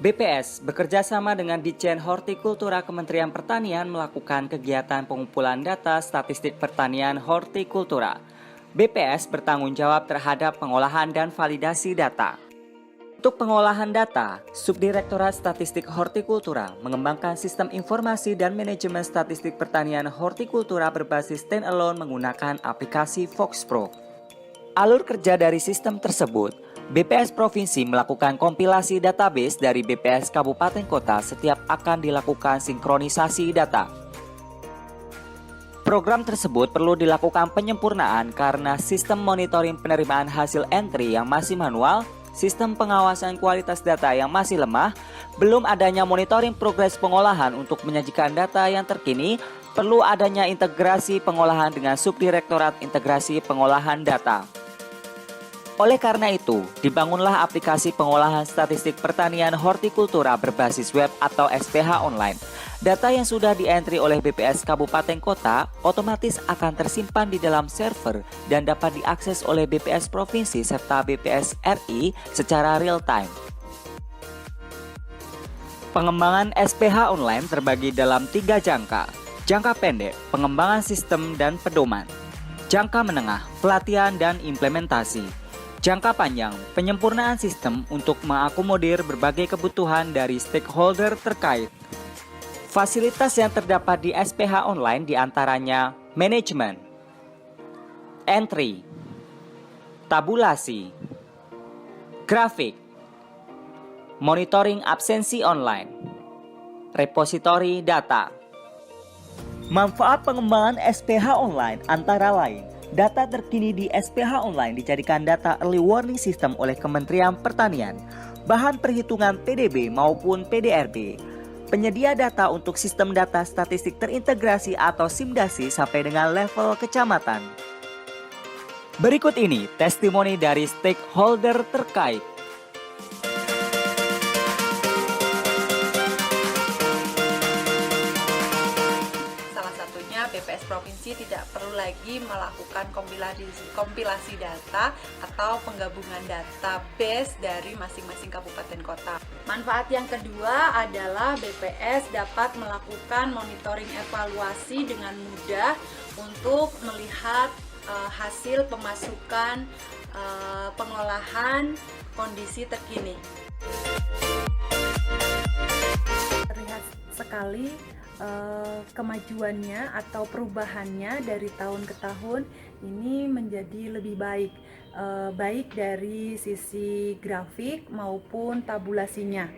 BPS bekerjasama dengan Ditjen Hortikultura Kementerian Pertanian melakukan kegiatan pengumpulan data statistik pertanian hortikultura. BPS bertanggung jawab terhadap pengolahan dan validasi data. Untuk pengolahan data, Subdirektorat Statistik Hortikultura mengembangkan sistem informasi dan manajemen statistik pertanian hortikultura berbasis standalone menggunakan aplikasi Fox Pro. Alur kerja dari sistem tersebut, BPS Provinsi melakukan kompilasi database dari BPS Kabupaten Kota setiap akan dilakukan sinkronisasi data. Program tersebut perlu dilakukan penyempurnaan karena sistem monitoring penerimaan hasil entry yang masih manual, sistem pengawasan kualitas data yang masih lemah, belum adanya monitoring progres pengolahan untuk menyajikan data yang terkini, perlu adanya integrasi pengolahan dengan Subdirektorat Integrasi Pengolahan Data. Oleh karena itu, dibangunlah aplikasi pengolahan statistik pertanian hortikultura berbasis web atau SPH online. Data yang sudah di-entry oleh BPS Kabupaten Kota otomatis akan tersimpan di dalam server dan dapat diakses oleh BPS Provinsi serta BPS RI secara real-time. Pengembangan SPH online terbagi dalam 3 jangka. Jangka pendek, pengembangan sistem dan pedoman. Jangka menengah, pelatihan dan implementasi. Jangka panjang, penyempurnaan sistem untuk mengakomodir berbagai kebutuhan dari stakeholder terkait. Fasilitas yang terdapat di SPH online diantaranya manajemen, entry, tabulasi, grafik, monitoring absensi online, repositori data. Manfaat pengembangan SPH online antara lain, data terkini di SPH online dijadikan data early warning system oleh Kementerian Pertanian, bahan perhitungan PDB maupun PDRB, penyedia data untuk sistem data statistik terintegrasi atau SIMDASI sampai dengan level kecamatan. Berikut ini testimoni dari stakeholder terkait. BPS Provinsi tidak perlu lagi melakukan kompilasi data atau penggabungan database dari masing-masing kabupaten kota. Manfaat yang kedua adalah BPS dapat melakukan monitoring evaluasi dengan mudah untuk melihat hasil pemasukan pengolahan kondisi terkini. Terlihat sekali kemajuannya atau perubahannya dari tahun ke tahun ini menjadi lebih baik, baik dari sisi grafik maupun tabulasinya.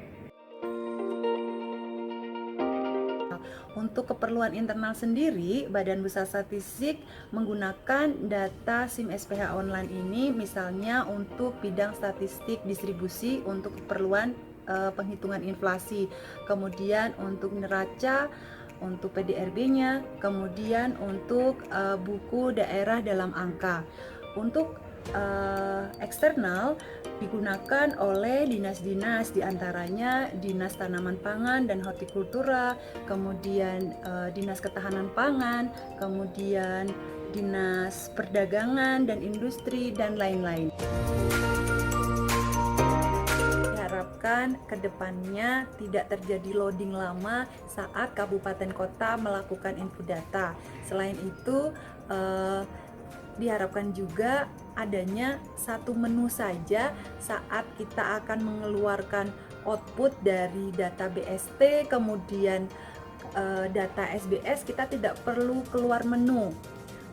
Untuk keperluan internal sendiri, Badan Pusat Statistik menggunakan data SIM SPH online ini misalnya untuk bidang statistik distribusi untuk keperluan penghitungan inflasi, kemudian untuk neraca, untuk PDRB-nya, kemudian untuk buku daerah dalam angka. Untuk eksternal digunakan oleh dinas-dinas, diantaranya Dinas Tanaman Pangan dan Hortikultura, kemudian Dinas Ketahanan Pangan, kemudian Dinas Perdagangan dan Industri, dan lain-lain. Diharapkan kedepannya tidak terjadi loading lama saat kabupaten kota melakukan input data. Selain itu, diharapkan juga adanya satu menu saja saat kita akan mengeluarkan output dari data BST, kemudian data SBS, kita tidak perlu keluar menu.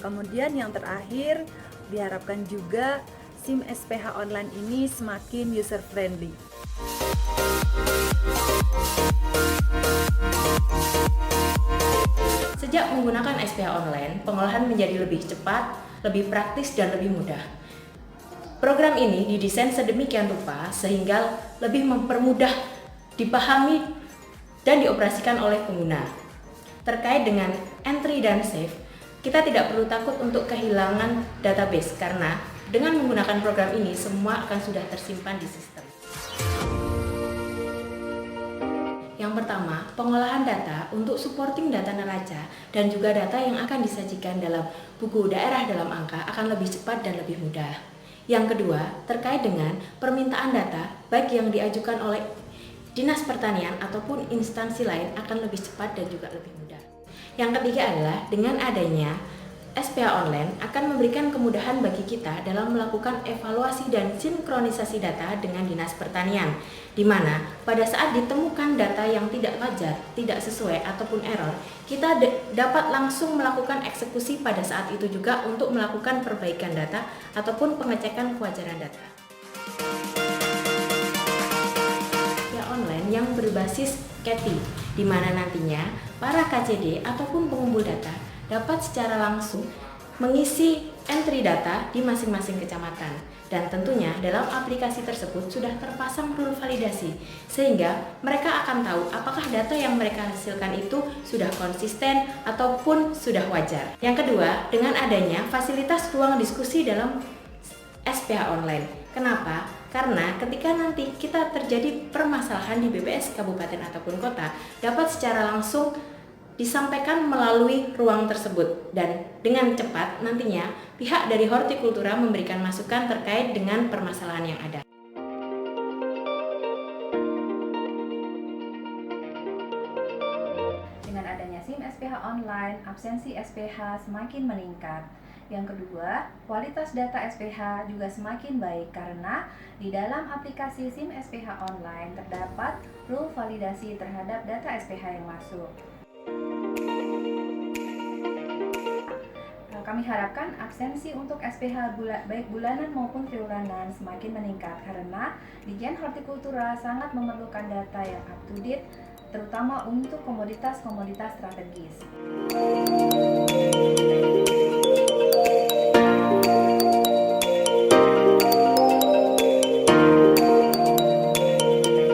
Kemudian yang terakhir, diharapkan juga SIM SPH online ini semakin user friendly. Sejak menggunakan SPH online, pengolahan menjadi lebih cepat, lebih praktis, dan lebih mudah. Program ini didesain sedemikian rupa sehingga lebih mempermudah dipahami dan dioperasikan oleh pengguna. Terkait dengan entry dan save, kita tidak perlu takut untuk kehilangan database karena dengan menggunakan program ini semua akan sudah tersimpan di sistem. Yang pertama, pengolahan data untuk supporting data neraca dan juga data yang akan disajikan dalam buku daerah dalam angka akan lebih cepat dan lebih mudah. Yang kedua, terkait dengan permintaan data baik yang diajukan oleh Dinas Pertanian ataupun instansi lain akan lebih cepat dan juga lebih mudah. Yang ketiga adalah dengan adanya SPH online akan memberikan kemudahan bagi kita dalam melakukan evaluasi dan sinkronisasi data dengan Dinas Pertanian, di mana pada saat ditemukan data yang tidak wajar, tidak sesuai ataupun error, kita dapat langsung melakukan eksekusi pada saat itu juga untuk melakukan perbaikan data ataupun pengecekan kewajaran data. Online yang berbasis KETI, di mana nantinya para KCD ataupun pengumpul data dapat secara langsung mengisi entry data di masing-masing kecamatan, dan tentunya dalam aplikasi tersebut sudah terpasang rule validasi sehingga mereka akan tahu apakah data yang mereka hasilkan itu sudah konsisten ataupun sudah wajar. Yang kedua, dengan adanya fasilitas ruang diskusi dalam SPH online. Kenapa? Karena ketika nanti kita terjadi permasalahan di BPS kabupaten ataupun kota, dapat secara langsung disampaikan melalui ruang tersebut, dan dengan cepat nantinya pihak dari Hortikultura memberikan masukan terkait dengan permasalahan yang ada. Dengan adanya SIM SPH online, absensi SPH semakin meningkat. Yang kedua, kualitas data SPH juga semakin baik karena di dalam aplikasi SIM SPH online terdapat rule validasi terhadap data SPH yang masuk. Kami harapkan absensi untuk SPH baik bulanan maupun triwulan semakin meningkat karena Dijen Hortikultura sangat memerlukan data yang up to date terutama untuk komoditas-komoditas strategis.